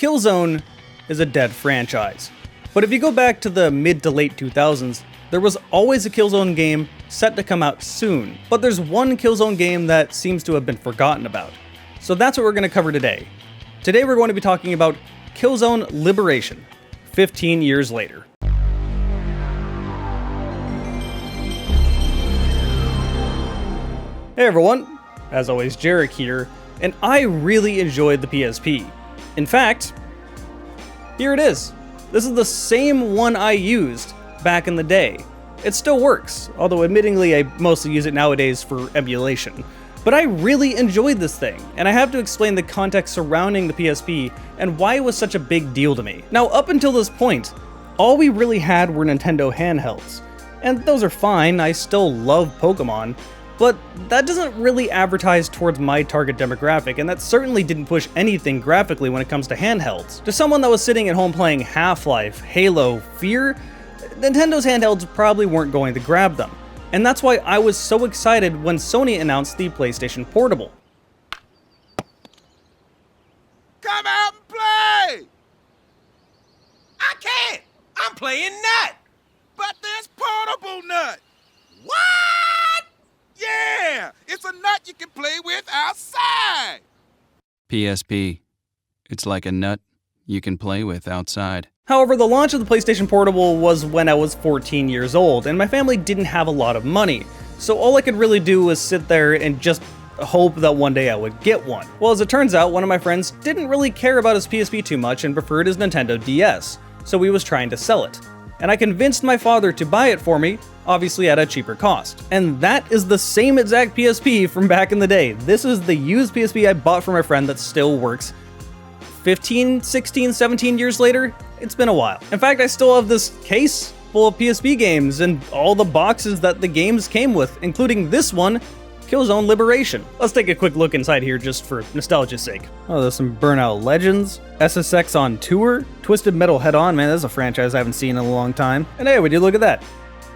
Killzone is a dead franchise. But if you go back to the mid to late 2000s, there was always a Killzone game set to come out soon. But there's one Killzone game that seems to have been forgotten about. So that's what we're going to cover today. Today we're going to be talking about Killzone Liberation, 15 years later. Hey everyone, as always Jarek here, and I really enjoyed the PSP. In fact, here it is. This is the same one I used back in the day. It still works, although admittingly I mostly use it nowadays for emulation. But I really enjoyed this thing, and I have to explain the context surrounding the PSP and why it was such a big deal to me. Now, up until this point, all we really had were Nintendo handhelds. And those are fine, I still love Pokemon, but that doesn't really advertise towards my target demographic, and that certainly didn't push anything graphically when it comes to handhelds. To someone that was sitting at home playing Half-Life, Halo, Fear, Nintendo's handhelds probably weren't going to grab them. And that's why I was so excited when Sony announced the PlayStation Portable. Come out and play! I can't! I'm playing Nut! But there's Portable Nut! What? Yeah! It's a nut you can play with outside! PSP. It's like a nut you can play with outside. However, the launch of the PlayStation Portable was when I was 14 years old, and my family didn't have a lot of money, so all I could really do was sit there and just hope that one day I would get one. Well, as it turns out, one of my friends didn't really care about his PSP too much and preferred his Nintendo DS, so he was trying to sell it. And I convinced my father to buy it for me, obviously at a cheaper cost. And that is the same exact PSP from back in the day. This is the used PSP I bought for my friend that still works 15, 16, 17 years later. It's been a while. In fact, I still have this case full of PSP games and all the boxes that the games came with, including this one, Killzone Liberation. Let's take a quick look inside here just for nostalgia's sake. Oh, there's some Burnout Legends, SSX on Tour, Twisted Metal Head On, man, that's a franchise I haven't seen in a long time. And hey, would you look at that?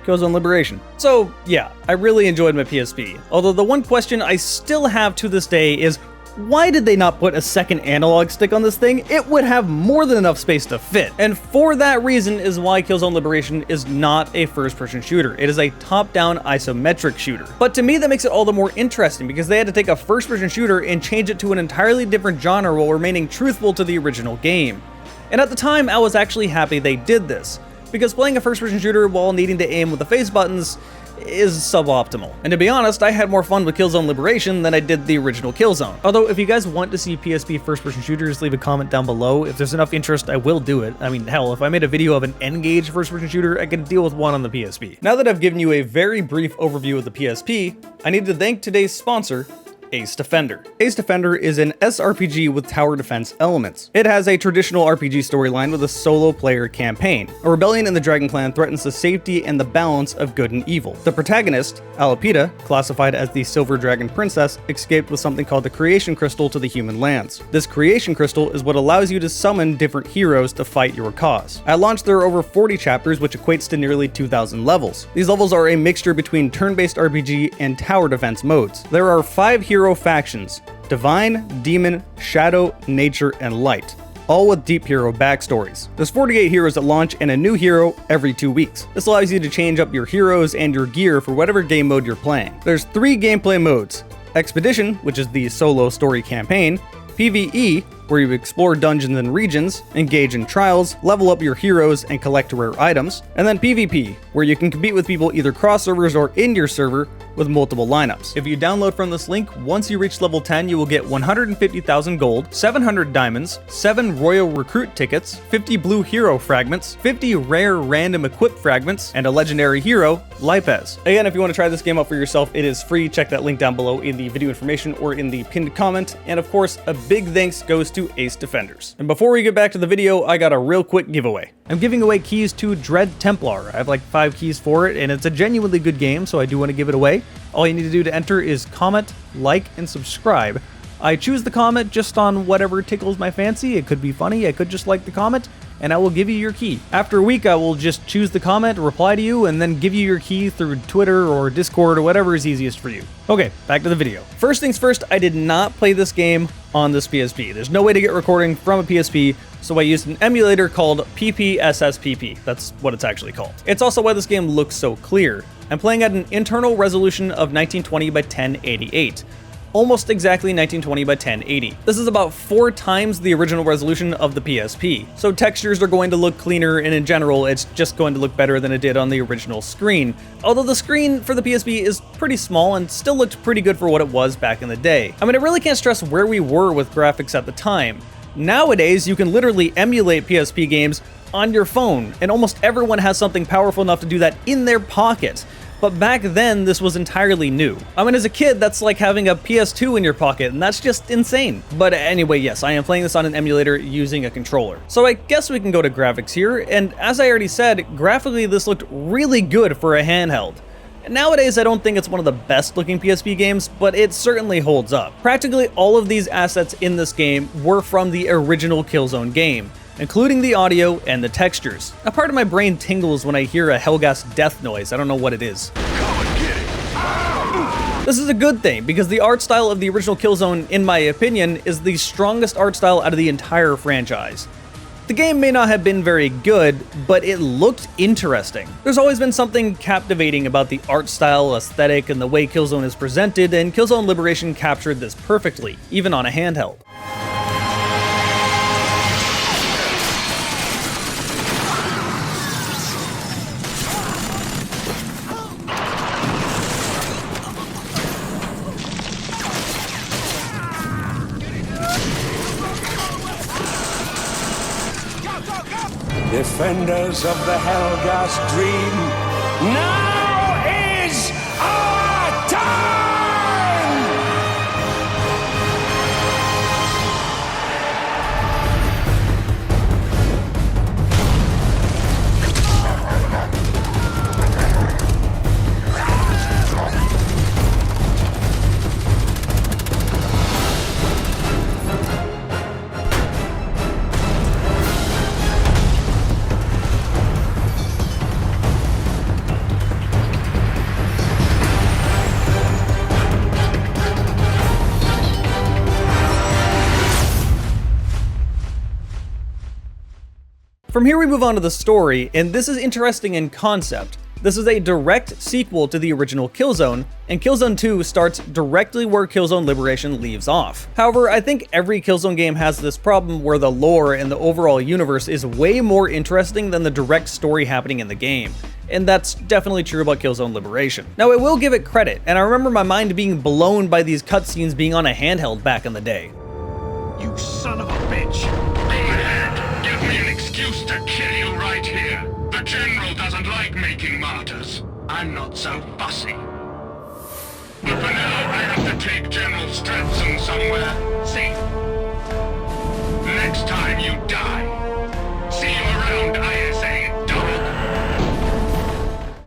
Killzone Liberation. So yeah, I really enjoyed my PSP. Although the one question I still have to this day is, why did they not put a second analog stick on this thing? It would have more than enough space to fit. And for that reason is why Killzone Liberation is not a first-person shooter. It is a top-down isometric shooter. But to me that makes it all the more interesting because they had to take a first-person shooter and change it to an entirely different genre while remaining truthful to the original game. And at the time I was actually happy they did this, because playing a first-person shooter while needing to aim with the face buttons is suboptimal. And to be honest, I had more fun with Killzone Liberation than I did the original Killzone. Although if you guys want to see PSP first-person shooters, leave a comment down below. If there's enough interest, I will do it. I mean, hell, if I made a video of an N-Gage first-person shooter, I could deal with one on the PSP. Now that I've given you a very brief overview of the PSP, I need to thank today's sponsor, Ace Defender. Ace Defender is an SRPG with tower defense elements. It has a traditional RPG storyline with a solo player campaign. A rebellion in the Dragon Clan threatens the safety and the balance of good and evil. The protagonist, Alapita, classified as the Silver Dragon Princess, escaped with something called the Creation Crystal to the human lands. This Creation Crystal is what allows you to summon different heroes to fight your cause. At launch, there are over 40 chapters, which equates to nearly 2,000 levels. These levels are a mixture between turn-based RPG and tower defense modes. There are 5 hero factions: Divine, Demon, Shadow, Nature, and Light, all with deep hero backstories. There's 48 heroes at launch and a new hero every 2 weeks. This allows you to change up your heroes and your gear for whatever game mode you're playing. There's 3 gameplay modes: Expedition, which is the solo story campaign, PvE, where you explore dungeons and regions, engage in trials, level up your heroes, and collect rare items, and then PvP, where you can compete with people either cross servers or in your server with multiple lineups. If you download from this link, once you reach level 10, you will get 150,000 gold, 700 diamonds, 7 royal recruit tickets, 50 blue hero fragments, 50 rare random equip fragments, and a legendary hero, Lipez. Again, if you want to try this game out for yourself, it is free. Check that link down below in the video information or in the pinned comment. And of course, a big thanks goes to Ace Defenders. And before we get back to the video, I got a real quick giveaway. I'm giving away keys to Dread Templar. I have like 5 keys for it, and it's a genuinely good game, so I do want to give it away. All you need to do to enter is comment, like, and subscribe I choose the comment just on whatever tickles my fancy. It could be funny, I could just like the comment, and I will give you your key. After a week, I will just choose the comment, reply to you, and then give you your key through Twitter or Discord or whatever is easiest for you. Okay, back to the video. First things first, I did not play this game on this PSP. There's no way to get recording from a PSP, so I used an emulator called PPSSPP. That's what it's actually called. It's also why this game looks so clear. I'm playing at an internal resolution of 1920 by 1088. Almost exactly 1920 by 1080. This is about 4 times the original resolution of the PSP, so textures are going to look cleaner, and in general, it's just going to look better than it did on the original screen. Although the screen for the PSP is pretty small and still looked pretty good for what it was back in the day. I mean, I really can't stress where we were with graphics at the time. Nowadays, you can literally emulate PSP games on your phone, and almost everyone has something powerful enough to do that in their pocket. But back then, this was entirely new. I mean, as a kid, that's like having a PS2 in your pocket, and that's just insane. But anyway, yes, I am playing this on an emulator using a controller. So I guess we can go to graphics here, and as I already said, graphically this looked really good for a handheld. Nowadays, I don't think it's one of the best looking PSP games, but it certainly holds up. Practically all of these assets in this game were from the original Killzone game, including the audio and the textures. A part of my brain tingles when I hear a Helghast death noise. I don't know what it is. This is a good thing, because the art style of the original Killzone, in my opinion, is the strongest art style out of the entire franchise. The game may not have been very good, but it looked interesting. There's always been something captivating about the art style, aesthetic, and the way Killzone is presented, and Killzone Liberation captured this perfectly, even on a handheld. Defenders of the Helghast dream, now is our time! From here we move on to the story, and this is interesting in concept. This is a direct sequel to the original Killzone, and Killzone 2 starts directly where Killzone Liberation leaves off. However, I think every Killzone game has this problem where the lore and the overall universe is way more interesting than the direct story happening in the game. And that's definitely true about Killzone Liberation. Now, I will give it credit, and I remember my mind being blown by these cutscenes being on a handheld back in the day. You son of a bitch! Give me an excuse to kill you right here. The General doesn't like making martyrs. I'm not so fussy. But for now, I have to take General Stratson somewhere. See? Next time you die. See you around, ISA, dog.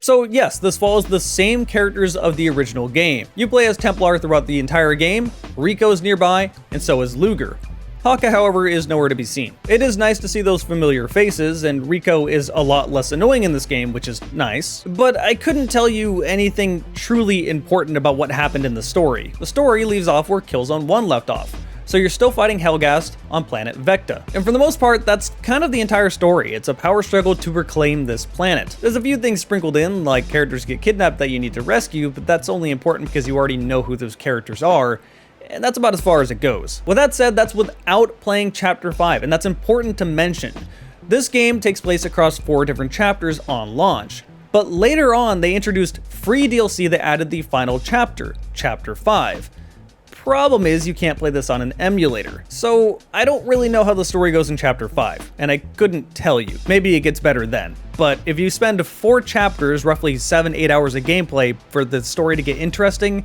So yes, this follows the same characters of the original game. You play as Templar throughout the entire game, Rico's nearby, and so is Luger. Haka, however, is nowhere to be seen. It is nice to see those familiar faces, and Rico is a lot less annoying in this game, which is nice, but I couldn't tell you anything truly important about what happened in the story. The story leaves off where Killzone 1 left off, so you're still fighting Helghast on planet Vecta. And for the most part, that's kind of the entire story. It's a power struggle to reclaim this planet. There's a few things sprinkled in, like characters get kidnapped that you need to rescue, but that's only important because you already know who those characters are, and that's about as far as it goes. With that said, that's without playing Chapter 5, and that's important to mention. This game takes place across 4 different chapters on launch, but later on they introduced free DLC that added the final chapter, Chapter 5. Problem is, you can't play this on an emulator, so I don't really know how the story goes in Chapter 5, and I couldn't tell you. Maybe it gets better then. But if you spend 4 chapters, roughly 7-8 hours of gameplay, for the story to get interesting,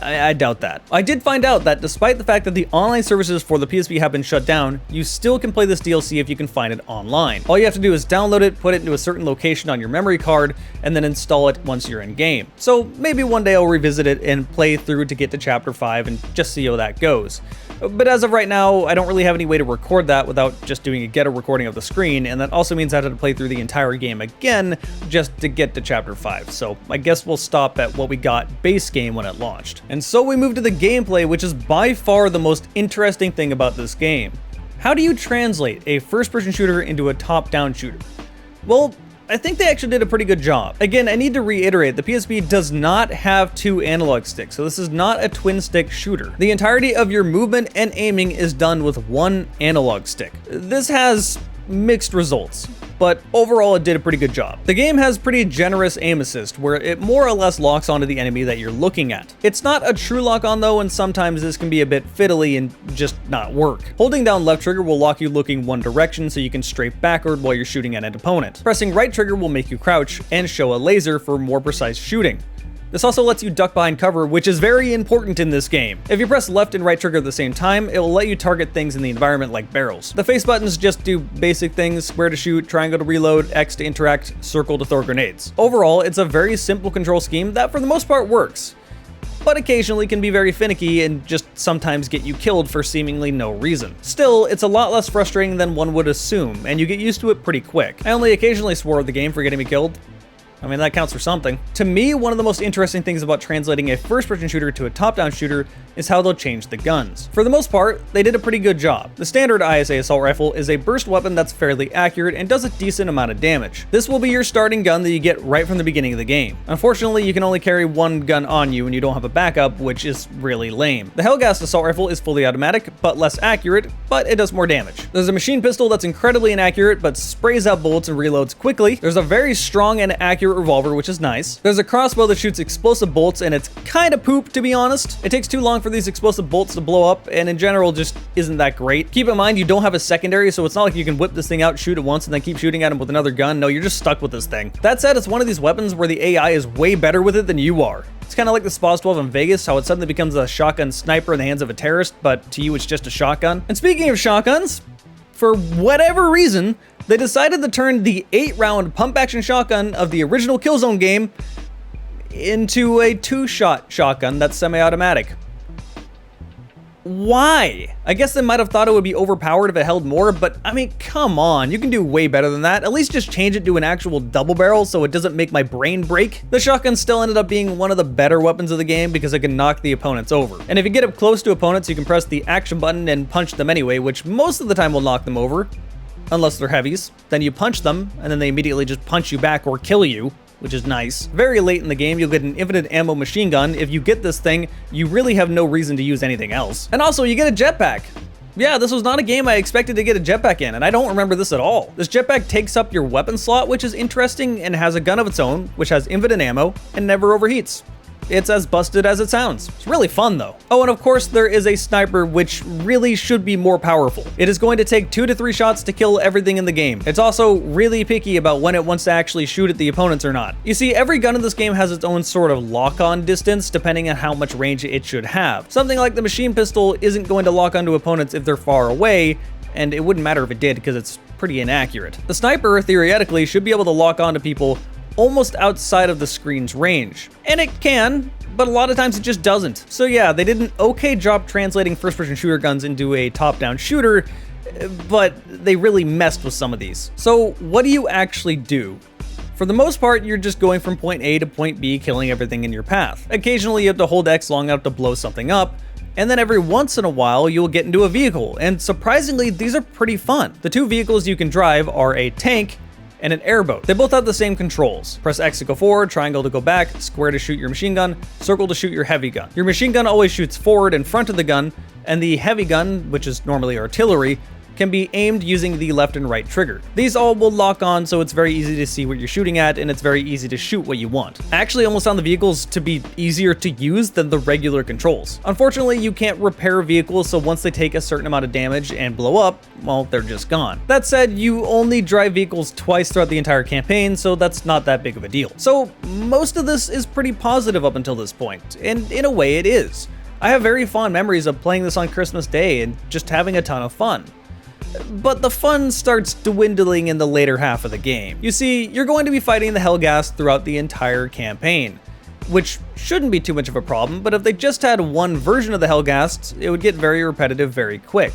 I doubt that. I did find out that despite the fact that the online services for the PSP have been shut down, you still can play this DLC if you can find it online. All you have to do is download it, put it into a certain location on your memory card, and then install it once you're in game. So maybe one day I'll revisit it and play through to get to Chapter 5 and just see how that goes. But as of right now, I don't really have any way to record that without just doing a getter recording of the screen, and that also means I have to play through the entire game again just to get to Chapter 5. So I guess we'll stop at what we got base game when it launched. And so we move to the gameplay, which is by far the most interesting thing about this game. How do you translate a first-person shooter into a top-down shooter? Well, I think they actually did a pretty good job. Again, I need to reiterate, the PSP does not have 2 analog sticks, so this is not a twin-stick shooter. The entirety of your movement and aiming is done with 1 analog stick. This has mixed results, but overall it did a pretty good job. The game has pretty generous aim assist, where it more or less locks onto the enemy that you're looking at. It's not a true lock on though, and sometimes this can be a bit fiddly and just not work. Holding down left trigger will lock you looking one direction so you can strafe backward while you're shooting at an opponent. Pressing right trigger will make you crouch and show a laser for more precise shooting. This also lets you duck behind cover, which is very important in this game. If you press left and right trigger at the same time, it will let you target things in the environment like barrels. The face buttons just do basic things: square to shoot, triangle to reload, X to interact, circle to throw grenades. Overall, it's a very simple control scheme that for the most part works, but occasionally can be very finicky and just sometimes get you killed for seemingly no reason. Still, it's a lot less frustrating than one would assume, and you get used to it pretty quick. I only occasionally swore at the game for getting me killed. I mean, that counts for something. To me, one of the most interesting things about translating a first-person shooter to a top-down shooter is how they'll change the guns. For the most part, they did a pretty good job. The standard ISA assault rifle is a burst weapon that's fairly accurate and does a decent amount of damage. This will be your starting gun that you get right from the beginning of the game. Unfortunately, you can only carry 1 gun on you and you don't have a backup, which is really lame. The Hellgas assault rifle is fully automatic, but less accurate, but it does more damage. There's a machine pistol that's incredibly inaccurate, but sprays out bullets and reloads quickly. There's a very strong and accurate revolver, which is nice. There's a crossbow that shoots explosive bolts, and it's kind of poop, to be honest. It takes too long for these explosive bolts to blow up, and in general just isn't that great. Keep in mind, you don't have a secondary, so it's not like you can whip this thing out, shoot it once, and then keep shooting at him with another gun. No, you're just stuck with this thing. That said, it's one of these weapons where the AI is way better with it than you are. It's kind of like the SPAS 12 in Vegas, how it suddenly becomes a shotgun sniper in the hands of a terrorist, but to you it's just a shotgun. And speaking of shotguns, for whatever reason, they decided to turn the 8-round pump-action shotgun of the original Killzone game into a 2-shot shotgun that's semi-automatic. Why? I guess they might have thought it would be overpowered if it held more, but I mean, come on, you can do way better than that. At least just change it to an actual double barrel so it doesn't make my brain break. The shotgun still ended up being one of the better weapons of the game because it can knock the opponents over. And if you get up close to opponents, you can press the action button and punch them anyway, which most of the time will knock them over, unless they're heavies. Then you punch them, and then they immediately just punch you back or kill you, which is nice. Very late in the game, you'll get an infinite ammo machine gun. If you get this thing, you really have no reason to use anything else. And also, you get a jetpack. Yeah, this was not a game I expected to get a jetpack in, and I don't remember this at all. This jetpack takes up your weapon slot, which is interesting, and has a gun of its own, which has infinite ammo, and never overheats. It's as busted as it sounds. It's really fun though. Oh, and of course there is a sniper, which really should be more powerful. It is going to take 2 to 3 shots to kill everything in the game. It's also really picky about when it wants to actually shoot at the opponents or not. You see, every gun in this game has its own sort of lock-on distance depending on how much range it should have. Something like the machine pistol isn't going to lock onto opponents if they're far away, and it wouldn't matter if it did because it's pretty inaccurate. The sniper, theoretically, should be able to lock onto people almost outside of the screen's range. And it can, but a lot of times it just doesn't. So yeah, they did an okay job translating first-person shooter guns into a top-down shooter, but they really messed with some of these. So what do you actually do? For the most part, you're just going from point A to point B, killing everything in your path. Occasionally you have to hold X long enough to blow something up, and then every once in a while you'll get into a vehicle, and surprisingly these are pretty fun. The 2 vehicles you can drive are a tank and an airboat. They both have the same controls. Press X to go forward, triangle to go back, square to shoot your machine gun, circle to shoot your heavy gun. Your machine gun always shoots forward in front of the gun, and the heavy gun, which is normally artillery, can be aimed using the left and right trigger. These all will lock on, so it's very easy to see what you're shooting at, and it's very easy to shoot what you want. I actually almost found the vehicles to be easier to use than the regular controls. Unfortunately, you can't repair vehicles, so once they take a certain amount of damage and blow up, well, they're just gone. That said, you only drive vehicles twice throughout the entire campaign, so that's not that big of a deal. So most of this is pretty positive up until this point, and in a way it is. I have very fond memories of playing this on Christmas Day and just having a ton of fun. But the fun starts dwindling in the later half of the game. You see, you're going to be fighting the Hellghast throughout the entire campaign, which shouldn't be too much of a problem, but if they just had one version of the Hellghast, it would get very repetitive very quick.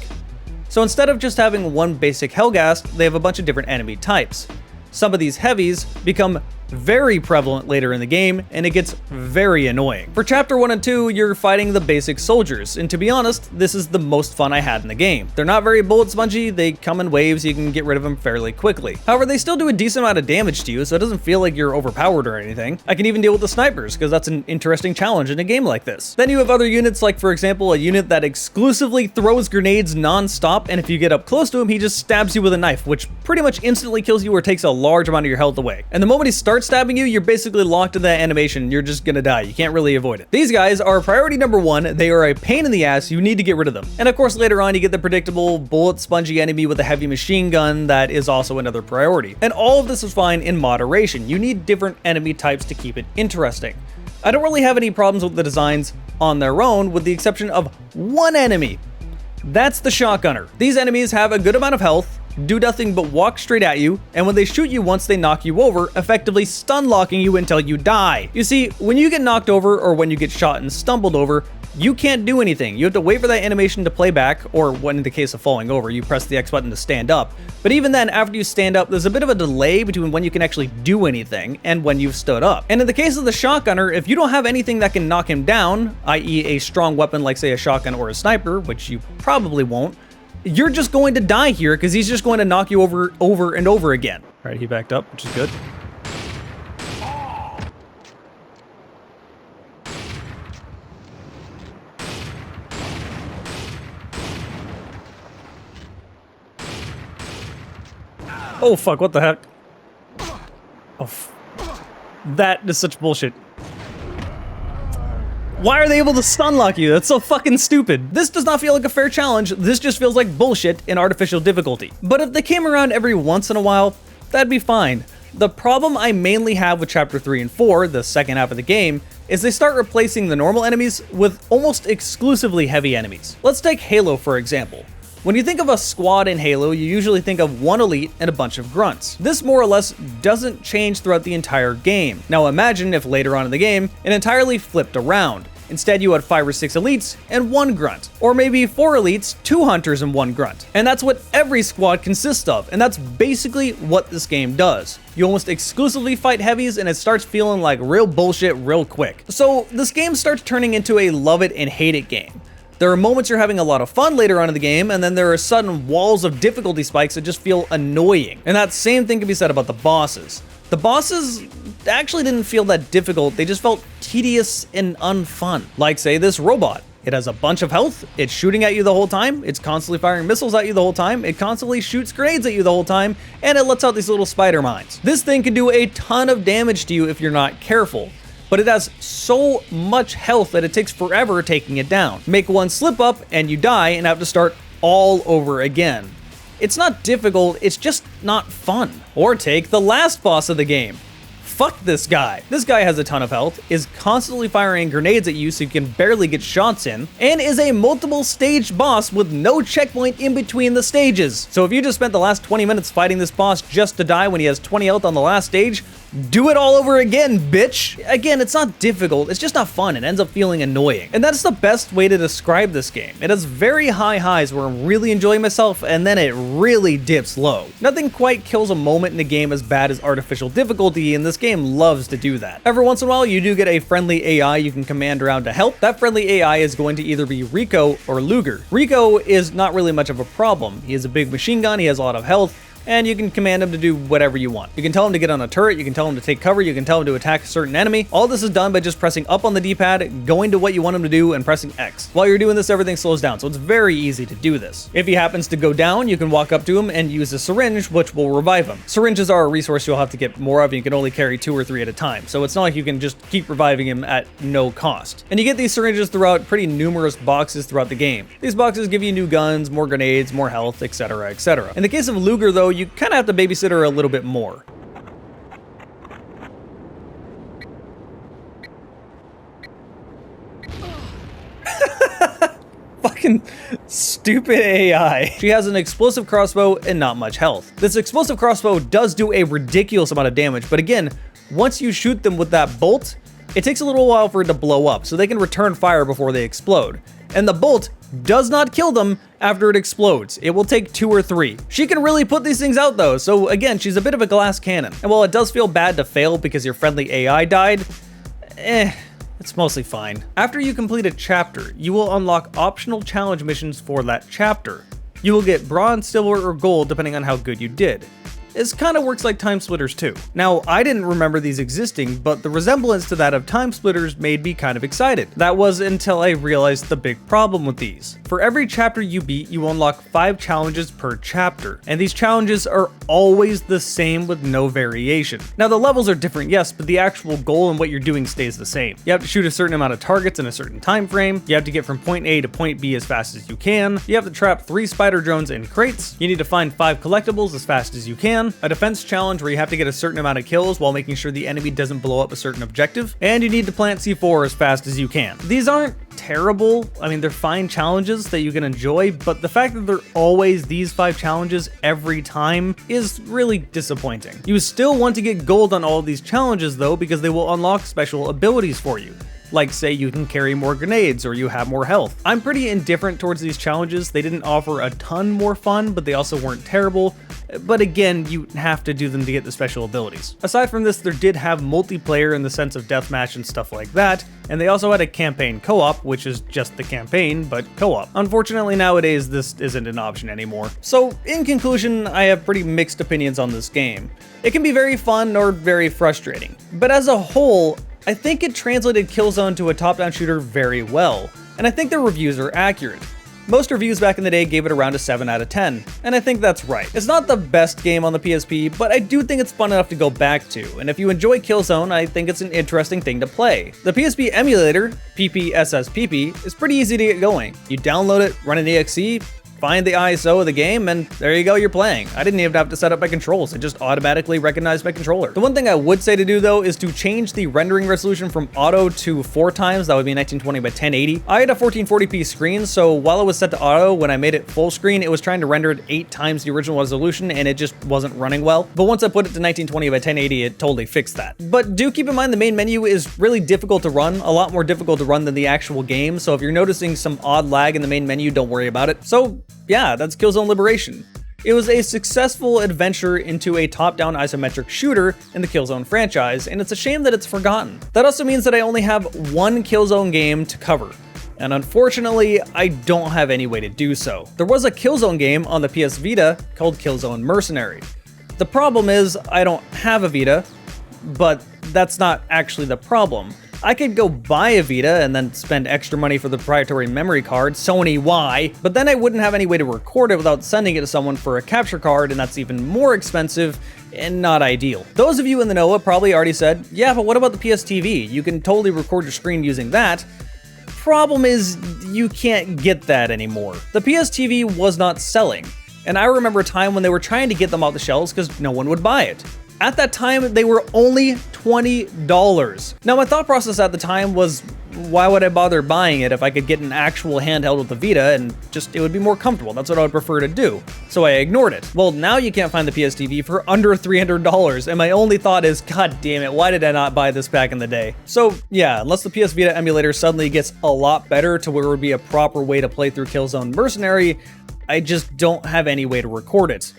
So instead of just having one basic Hellghast, they have a bunch of different enemy types. Some of these heavies become very prevalent later in the game, and it gets very annoying. For Chapter 1 and 2, you're fighting the basic soldiers, and to be honest, this is the most fun I had in the game. They're not very bullet spongy, they come in waves, you can get rid of them fairly quickly. However, they still do a decent amount of damage to you, so it doesn't feel like you're overpowered or anything. I can even deal with the snipers, because that's an interesting challenge in a game like this. Then you have other units, like for example, a unit that exclusively throws grenades non-stop, and if you get up close to him, he just stabs you with a knife, which pretty much instantly kills you or takes a large amount of your health away. And the moment he starts stabbing you, you're basically locked in that animation. You're just gonna die. You can't really avoid it. These guys are priority number 1. They are a pain in the ass. You need to get rid of them. And of course, later on, you get the predictable bullet spongy enemy with a heavy machine gun that is also another priority. And all of this is fine in moderation. You need different enemy types to keep it interesting. I don't really have any problems with the designs on their own, with the exception of one enemy. That's the shotgunner. These enemies have a good amount of health, do nothing but walk straight at you, and when they shoot you once, they knock you over, effectively stun locking you until you die. You see, when you get knocked over or when you get shot and stumbled over, you can't do anything. You have to wait for that animation to play back, or when in the case of falling over, you press the X button to stand up. But even then, after you stand up, there's a bit of a delay between when you can actually do anything and when you've stood up. And in the case of the shotgunner, if you don't have anything that can knock him down, i.e. a strong weapon like say a shotgun or a sniper, which you probably won't, you're just going to die here because he's just going to knock you over and over again. All right, he backed up, which is good. Oh fuck, what the heck? Oh, that is such bullshit. Why are they able to stun lock you? That's so fucking stupid. This does not feel like a fair challenge. This just feels like bullshit in artificial difficulty. But if they came around every once in a while, that'd be fine. The problem I mainly have with Chapter 3 and 4, the second half of the game, is they start replacing the normal enemies with almost exclusively heavy enemies. Let's take Halo for example. When you think of a squad in Halo, you usually think of one elite and a bunch of grunts. This more or less doesn't change throughout the entire game. Now imagine if later on in the game, it entirely flipped around. Instead, you had 5 or 6 elites and 1 grunt. Or maybe 4 elites, 2 hunters, and 1 grunt. And that's what every squad consists of, and that's basically what this game does. You almost exclusively fight heavies, and it starts feeling like real bullshit real quick. So this game starts turning into a love it and hate it game. There are moments you're having a lot of fun later on in the game, and then there are sudden walls of difficulty spikes that just feel annoying. And that same thing can be said about the bosses. The bosses actually didn't feel that difficult, they just felt tedious and unfun. Like say this robot. It has a bunch of health, it's shooting at you the whole time, it's constantly firing missiles at you the whole time, it constantly shoots grenades at you the whole time, and it lets out these little spider mines. This thing can do a ton of damage to you if you're not careful. But it has so much health that it takes forever taking it down. Make one slip up and you die and have to start all over again. It's not difficult, it's just not fun. Or take the last boss of the game. Fuck this guy. This guy has a ton of health, is constantly firing grenades at you so you can barely get shots in, and is a multiple stage boss with no checkpoint in between the stages. So if you just spent the last 20 minutes fighting this boss just to die when he has 20 health on the last stage, do it all over again, bitch! Again, it's not difficult, it's just not fun, it ends up feeling annoying. And that's the best way to describe this game. It has very high highs where I'm really enjoying myself, and then it really dips low. Nothing quite kills a moment in a game as bad as artificial difficulty, and this game loves to do that. Every once in a while, you do get a friendly AI you can command around to help. That friendly AI is going to either be Rico or Luger. Rico is not really much of a problem. He has a big machine gun, he has a lot of health, and you can command them to do whatever you want. You can tell them to get on a turret, you can tell them to take cover, you can tell them to attack a certain enemy. All this is done by just pressing up on the D-pad, going to what you want them to do, and pressing X. While you're doing this, everything slows down, so it's very easy to do this. If he happens to go down, you can walk up to him and use a syringe, which will revive him. Syringes are a resource you'll have to get more of, and you can only carry 2 or 3 at a time, so it's not like you can just keep reviving him at no cost. And you get these syringes throughout pretty numerous boxes throughout the game. These boxes give you new guns, more grenades, more health, etc, etc. In the case of Luger though, you kind of have to babysit her a little bit more. Fucking stupid AI. She has an explosive crossbow and not much health. This explosive crossbow does do a ridiculous amount of damage, but again, once you shoot them with that bolt, it takes a little while for it to blow up, so they can return fire before they explode. And the bolt does not kill them after it explodes. It will take 2 or 3. She can really put these things out though, so again, she's a bit of a glass cannon. And while it does feel bad to fail because your friendly AI died, it's mostly fine. After you complete a chapter, you will unlock optional challenge missions for that chapter. You will get bronze, silver, or gold depending on how good you did. This kind of works like Time Splitters too. Now, I didn't remember these existing, but the resemblance to that of Time Splitters made me kind of excited. That was until I realized the big problem with these. For every chapter you beat, you unlock 5 challenges per chapter, and these challenges are always the same with no variation. Now, the levels are different, yes, but the actual goal and what you're doing stays the same. You have to shoot a certain amount of targets in a certain time frame, you have to get from point A to point B as fast as you can, you have to trap 3 spider drones in crates, you need to find 5 collectibles as fast as you can, a defense challenge where you have to get a certain amount of kills while making sure the enemy doesn't blow up a certain objective, and you need to plant C4 as fast as you can. These aren't terrible. I mean, they're fine challenges that you can enjoy, but the fact that they're always these 5 challenges every time is really disappointing. You still want to get gold on all of these challenges though, because they will unlock special abilities for you. Like say you can carry more grenades or you have more health. I'm pretty indifferent towards these challenges. They didn't offer a ton more fun, but they also weren't terrible. But again, you have to do them to get the special abilities. Aside from this, there did have multiplayer in the sense of deathmatch and stuff like that, and they also had a campaign co-op, which is just the campaign, but co-op. Unfortunately, nowadays, this isn't an option anymore. So, in conclusion, I have pretty mixed opinions on this game. It can be very fun or very frustrating, but as a whole, I think it translated Killzone to a top-down shooter very well, and I think the reviews are accurate. Most reviews back in the day gave it around a 7 out of 10, and I think that's right. It's not the best game on the PSP, but I do think it's fun enough to go back to, and if you enjoy Killzone, I think it's an interesting thing to play. The PSP Emulator, PPSSPP, is pretty easy to get going. You download it, run an EXE, find the ISO of the game, and there you go, you're playing. I didn't even have to set up my controls, it just automatically recognized my controller. The one thing I would say to do though is to change the rendering resolution from auto to 4 times, that would be 1920 by 1080. I had a 1440p screen, so while it was set to auto, when I made it full screen, it was trying to render it 8 times the original resolution, and it just wasn't running well. But once I put it to 1920 by 1080, it totally fixed that. But do keep in mind the main menu is really difficult to run, a lot more difficult to run than the actual game, so if you're noticing some odd lag in the main menu, don't worry about it. So yeah, that's Killzone Liberation. It was a successful adventure into a top-down isometric shooter in the Killzone franchise, and it's a shame that it's forgotten. That also means that I only have 1 Killzone game to cover, and unfortunately, I don't have any way to do so. There was a Killzone game on the PS Vita called Killzone Mercenary. The problem is, I don't have a Vita, but that's not actually the problem. I could go buy a Vita and then spend extra money for the proprietary memory card, Sony why, but then I wouldn't have any way to record it without sending it to someone for a capture card, and that's even more expensive and not ideal. Those of you in the know have probably already said, yeah, but what about the PS TV? You can totally record your screen using that. Problem is, you can't get that anymore. The PS TV was not selling, and I remember a time when they were trying to get them off the shelves because no one would buy it. At that time, they were only $20. Now, my thought process at the time was, why would I bother buying it if I could get an actual handheld with the Vita and just, it would be more comfortable. That's what I would prefer to do. So I ignored it. Well, now you can't find the PS TV for under $300, and my only thought is, god damn it, why did I not buy this back in the day? So yeah, unless the PS Vita emulator suddenly gets a lot better to where it would be a proper way to play through Killzone Mercenary, I just don't have any way to record it.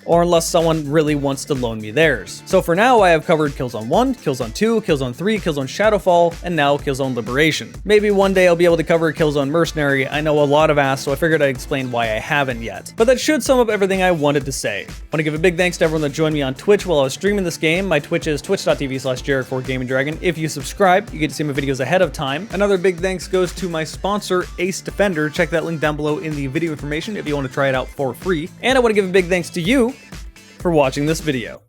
or unless someone really wants to loan me theirs. So for now, I have covered Killzone 1, Killzone 2, Killzone 3, Killzone Shadowfall, and now Killzone Liberation. Maybe one day I'll be able to cover Killzone Mercenary. I know a lot have asked, so I figured I'd explain why I haven't yet. But that should sum up everything I wanted to say. I want to give a big thanks to everyone that joined me on Twitch while I was streaming this game. My Twitch is twitch.tv/Jericho4GamingDragon. If you subscribe, you get to see my videos ahead of time. Another big thanks goes to my sponsor, Ace Defender. Check that link down below in the video information if you want to try it out for free. And I want to give a big thanks to you for watching this video.